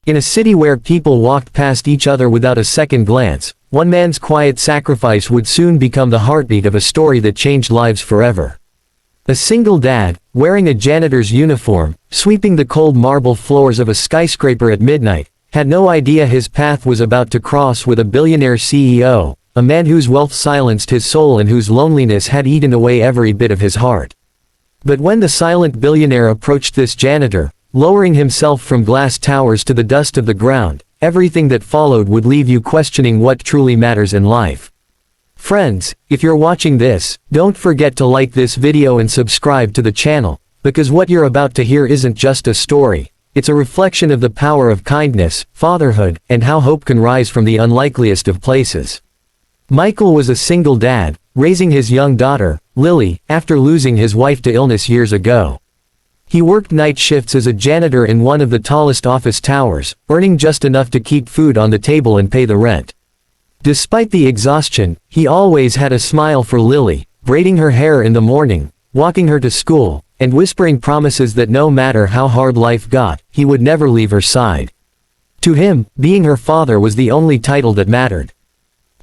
In a city where people walked past each other without a second glance, one man's quiet sacrifice would soon become the heartbeat of a story that changed lives forever. A single dad, wearing a janitor's uniform, sweeping the cold marble floors of a skyscraper at midnight, had no idea his path was about to cross with a billionaire CEO, a man whose wealth silenced his soul and whose loneliness had eaten away every bit of his heart. But when the silent billionaire approached this janitor, lowering himself from glass towers to the dust of the ground, everything that followed would leave you questioning what truly matters in life. Friends, if you're watching this, don't forget to like this video and subscribe to the channel, because what you're about to hear isn't just a story, it's a reflection of the power of kindness, fatherhood, and how hope can rise from the unlikeliest of places. Michael was a single dad, raising his young daughter, Lily, after losing his wife to illness years ago. He worked night shifts as a janitor in one of the tallest office towers, earning just enough to keep food on the table and pay the rent. Despite the exhaustion, he always had a smile for Lily, braiding her hair in the morning, walking her to school, and whispering promises that no matter how hard life got, he would never leave her side. To him, being her father was the only title that mattered.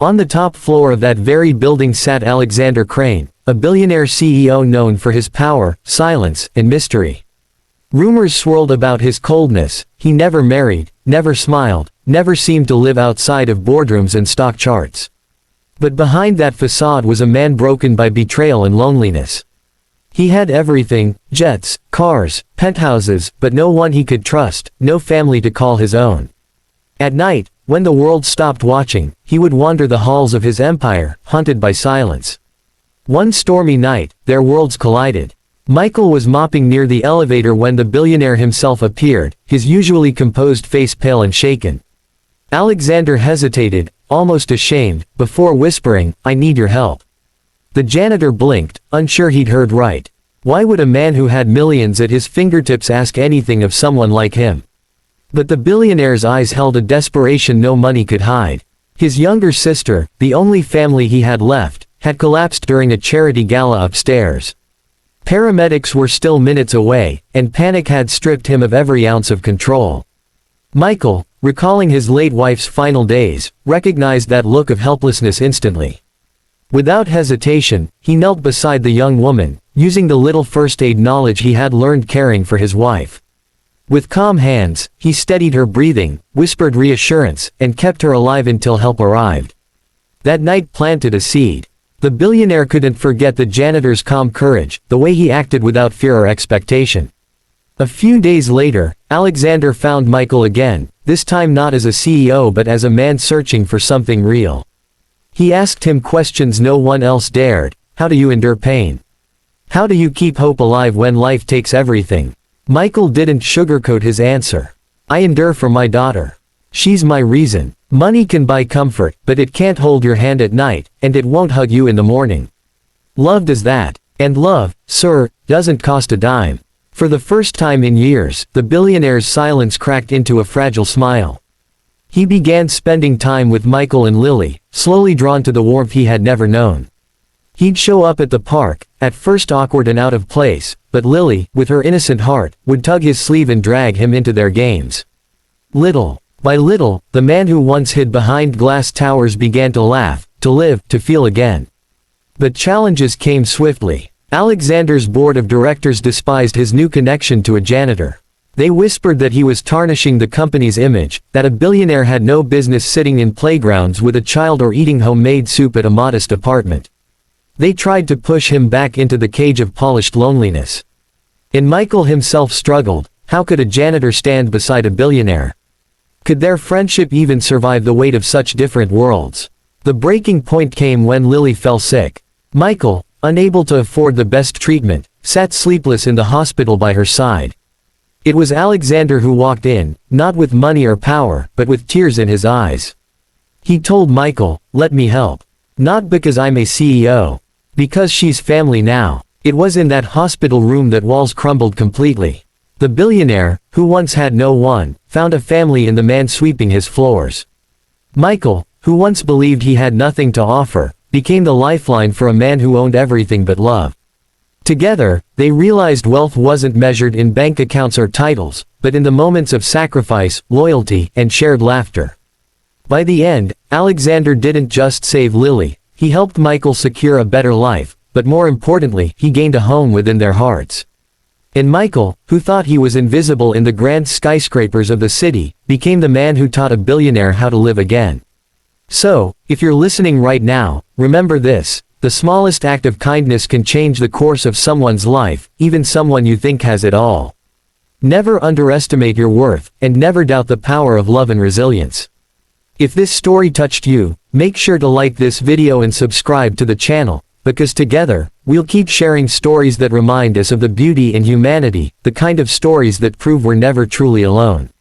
On the top floor of that very building sat Alexander Crane, a billionaire CEO known for his power, silence, and mystery. Rumors swirled about his coldness. He never married, never smiled, never seemed to live outside of boardrooms and stock charts. But behind that facade was a man broken by betrayal and loneliness. He had everything, jets, cars, penthouses, but no one he could trust, no family to call his own. At night, when the world stopped watching, he would wander the halls of his empire, haunted by silence. One stormy night, their worlds collided. Michael was mopping near the elevator when the billionaire himself appeared, his usually composed face pale and shaken. Alexander hesitated, almost ashamed, before whispering, "I need your help." The janitor blinked, unsure he'd heard right. Why would a man who had millions at his fingertips ask anything of someone like him? But the billionaire's eyes held a desperation no money could hide. His younger sister, the only family he had left, had collapsed during a charity gala upstairs. Paramedics were still minutes away, and panic had stripped him of every ounce of control. Michael, recalling his late wife's final days, recognized that look of helplessness instantly. Without hesitation, he knelt beside the young woman, using the little first aid knowledge he had learned caring for his wife. With calm hands, he steadied her breathing, whispered reassurance, and kept her alive until help arrived. That night planted a seed. The billionaire couldn't forget the janitor's calm courage, the way he acted without fear or expectation. A few days later, Alexander found Michael again, this time not as a CEO but as a man searching for something real. He asked him questions no one else dared. How do you endure pain? How do you keep hope alive when life takes everything? Michael didn't sugarcoat his answer. I endure for my daughter. She's my reason. Money can buy comfort, but it can't hold your hand at night, and it won't hug you in the morning. Love does that. And love, sir, doesn't cost a dime. For the first time in years, the billionaire's silence cracked into a fragile smile. He began spending time with Michael and Lily, slowly drawn to the warmth he had never known. He'd show up at the park, at first awkward and out of place, but Lily, with her innocent heart, would tug his sleeve and drag him into their games. Little by little, the man who once hid behind glass towers began to laugh, to live, to feel again. But challenges came swiftly. Alexander's board of directors despised his new connection to a janitor. They whispered that he was tarnishing the company's image, that a billionaire had no business sitting in playgrounds with a child or eating homemade soup at a modest apartment. They tried to push him back into the cage of polished loneliness. And Michael himself struggled. How could a janitor stand beside a billionaire? Could their friendship even survive the weight of such different worlds? The breaking point came when Lily fell sick. Michael, unable to afford the best treatment, sat sleepless in the hospital by her side. It was Alexander who walked in, not with money or power, but with tears in his eyes. He told Michael, "Let me help. Not because I'm a CEO. Because she's family now." It was in that hospital room that walls crumbled completely. The billionaire, who once had no one, found a family in the man sweeping his floors. Michael, who once believed he had nothing to offer, became the lifeline for a man who owned everything but love. Together, they realized wealth wasn't measured in bank accounts or titles, but in the moments of sacrifice, loyalty, and shared laughter. By the end, Alexander didn't just save Lily, he helped Michael secure a better life, but more importantly, he gained a home within their hearts. And Michael, who thought he was invisible in the grand skyscrapers of the city, became the man who taught a billionaire how to live again. So, if you're listening right now, remember this: the smallest act of kindness can change the course of someone's life, even someone you think has it all. Never underestimate your worth, and never doubt the power of love and resilience. If this story touched you, make sure to like this video and subscribe to the channel, because together, we'll keep sharing stories that remind us of the beauty in humanity, the kind of stories that prove we're never truly alone.